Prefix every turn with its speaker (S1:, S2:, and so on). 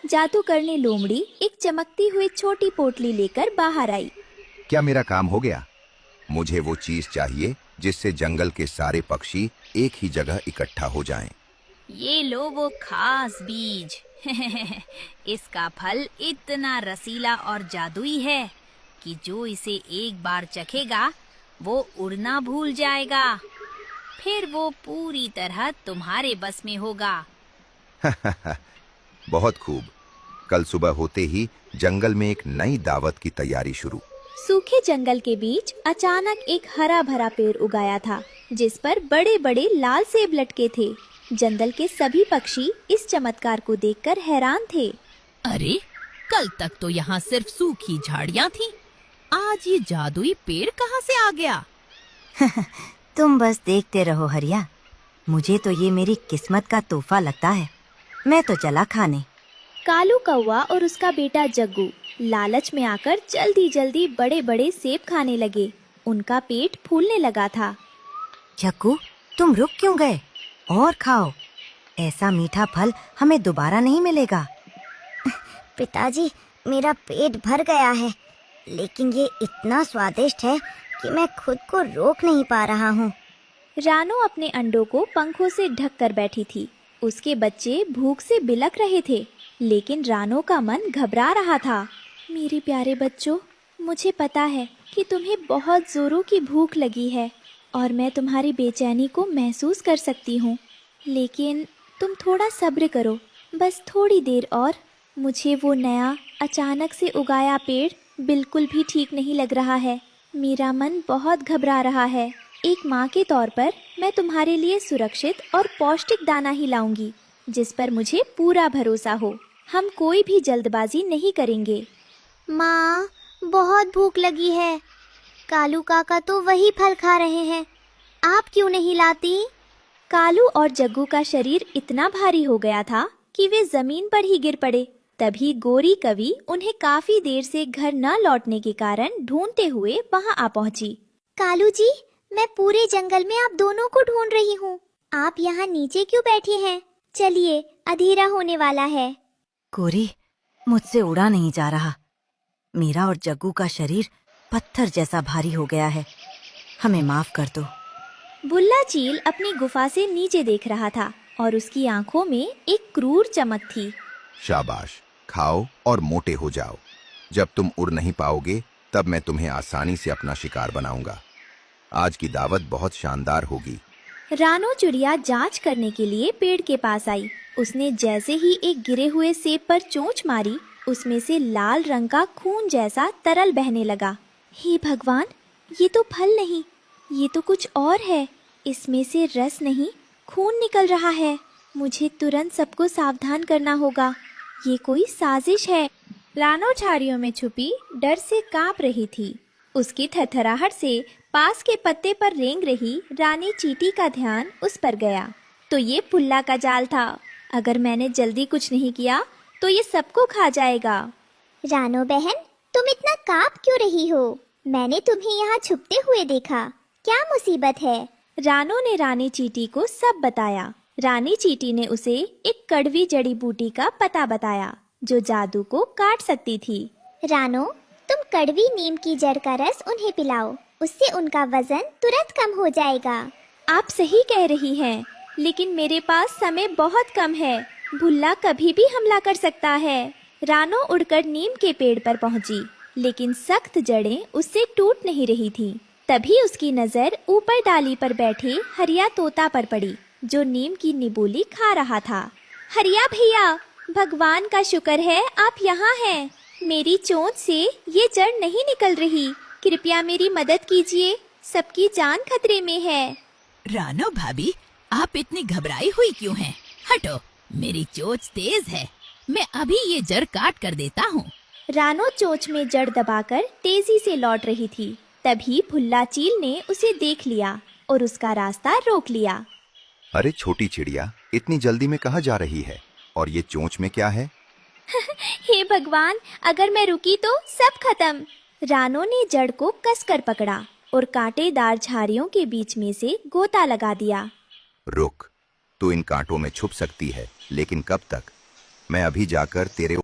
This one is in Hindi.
S1: जादूगरनी लोमड़ी एक चमकती हुई छोटी पोटली लेकर बाहर आई।
S2: क्या मेरा काम हो गया? मुझे वो चीज चाहिए जिससे जंगल के सारे पक्षी एक ही जगह इकट्ठा हो जाएं।
S3: ये लो वो खास बीज। इसका फल इतना रसीला और जादुई है कि जो इसे एक बार चखेगा वो उड़ना भूल जाएगा। फिर वो पूरी तरह तुम्हारे बस में होगा।
S2: बहुत खूब। कल सुबह होते ही जंगल में एक नई दावत की तैयारी शुरू।
S1: सूखे जंगल के बीच अचानक एक हरा भरा पेड़ उगाया था जिस पर बड़े बड़े लाल सेब लटके थे। जंगल के सभी पक्षी इस चमत्कार को देखकर हैरान थे।
S3: अरे, कल तक तो यहाँ सिर्फ सूखी झाड़ियाँ थीं। आज ये जादुई पेड़ कहाँ से आ गया?
S4: तुम बस देखते रहो हरिया। मुझे तो ये मेरी किस्मत का तोहफा लगता है। मैं तो चला खाने।
S1: कालू कौवा और उसका बेटा जग्गू लालच में आकर जल्दी जल्दी बड़े बड़े सेब खाने लगे। उनका पेट फूलने लगा था।
S4: जग्गू, तुम रुक क्यों गए? और खाओ। ऐसा मीठा फल हमें दोबारा नहीं मिलेगा।
S5: पिताजी, मेरा पेट भर गया है, लेकिन ये इतना स्वादिष्ट है कि मैं खुद को रोक नहीं पा रहा हूँ।
S1: रानो अपने अंडों को पंखों से ढक कर बैठी थी। उसके बच्चे भूख से बिलख रहे थे, लेकिन रानो का मन घबरा रहा था। मेरे प्यारे बच्चों, मुझे पता है कि तुम्हें बहुत जोरों की भूख लगी है और मैं तुम्हारी बेचैनी को महसूस कर सकती हूँ, लेकिन तुम थोड़ा सब्र करो, बस थोड़ी देर और। मुझे वो नया अचानक से उगाया पेड़ बिल्कुल भी ठीक नहीं लग रहा है। मेरा मन बहुत घबरा रहा है। एक माँ के तौर पर मैं तुम्हारे लिए सुरक्षित और पौष्टिक दाना ही लाऊंगी, जिस पर मुझे पूरा भरोसा हो। हम कोई भी जल्दबाजी नहीं करेंगे।
S5: माँ, बहुत भूख लगी है। कालू काका तो वही फल खा रहे हैं, आप क्यों नहीं लाती?
S1: कालू और जग्गू का शरीर इतना भारी हो गया था कि वे जमीन पर ही गिर पड़े। तभी गोरी कवि उन्हें काफी देर से घर न लौटने के कारण ढूंढते हुए वहां आ पहुंची।
S5: कालू जी, मैं पूरे जंगल में आप दोनों को ढूंढ रही हूँ। आप यहाँ नीचे क्यों बैठे हैं? चलिए, अंधेरा होने वाला है।
S4: गोरी, मुझसे उड़ा नहीं जा रहा। मेरा और जग्गू का शरीर पत्थर जैसा भारी हो गया है। हमें माफ कर दो।
S1: बुल्ला चील अपनी गुफा से नीचे देख रहा था और उसकी आंखों में एक क्रूर चमक थी।
S2: शाबाश, खाओ और मोटे हो जाओ। जब तुम उड़ नहीं पाओगे तब मैं तुम्हें आसानी से अपना शिकार बनाऊंगा। आज की दावत बहुत शानदार होगी।
S1: रानो चिड़िया जांच करने के लिए पेड़ के पास आई। उसने जैसे ही एक गिरे हुए सेब पर चोंच मारी, उसमें से लाल रंग का खून जैसा तरल बहने लगा। हे भगवान, ये तो फल नहीं, ये तो कुछ और है। इसमें से रस नहीं, खून निकल रहा है। मुझे तुरंत सबको सावधान करना होगा। ये कोई साजिश है। रानो झाड़ियों में छुपी डर से कांप रही थी। उसकी थरथराहट से पास के पत्ते पर रेंग रही रानी चींटी का ध्यान उस पर गया। तो ये पुल्ला का जाल था। अगर मैंने जल्दी कुछ नहीं किया तो ये सबको खा जाएगा।
S5: रानो बहन, तुम इतना कांप क्यों रही हो? मैंने तुम्हें यहाँ छुपते हुए देखा। क्या मुसीबत है?
S1: रानो ने रानी चींटी को सब बताया। रानी चींटी ने उसे एक कड़वी जड़ी बूटी का पता बताया जो जादू को काट सकती थी।
S5: रानो, तुम कड़वी नीम की जड़ का रस उन्हें पिलाओ, उससे उनका वजन तुरंत कम हो जाएगा।
S1: आप सही कह रही हैं, लेकिन मेरे पास समय बहुत कम है। भुल्ला कभी भी हमला कर सकता है। रानो उड़कर नीम के पेड़ पर पहुंची, लेकिन सख्त जड़ें उससे टूट नहीं रही थीं। तभी उसकी नजर ऊपर डाली पर बैठे हरिया तोता पर पड़ी, जो नीम की निबोली खा रहा था। हरिया भैया, भगवान का शुक्र है आप यहाँ हैं। मेरी चोंच से ये जड़ नहीं निकल रही। कृपया मेरी मदद कीजिए, सबकी जान खतरे में है।
S3: रानो भाभी, आप इतनी घबराई हुई क्यों हैं? हटो, मेरी चोंच तेज है। मैं अभी ये जड़ काट कर देता हूँ।
S1: रानो चोंच में जड़ दबाकर तेजी से लौट रही थी। तभी भुल्ला चील ने उसे देख लिया और उसका रास्ता रोक लिया।
S2: अरे छोटी चिड़िया, इतनी जल्दी में कहाँ जा रही है? और ये चोंच में क्या है?
S1: हे भगवान, अगर मैं रुकी तो सब खत्म। रानो ने जड़ को कसकर पकड़ा और कांटेदार झाड़ियों के बीच में से गोता लगा दिया।
S2: रुक, तू इन कांटों में छुप सकती है, लेकिन कब तक? मैं अभी जाकर तेरे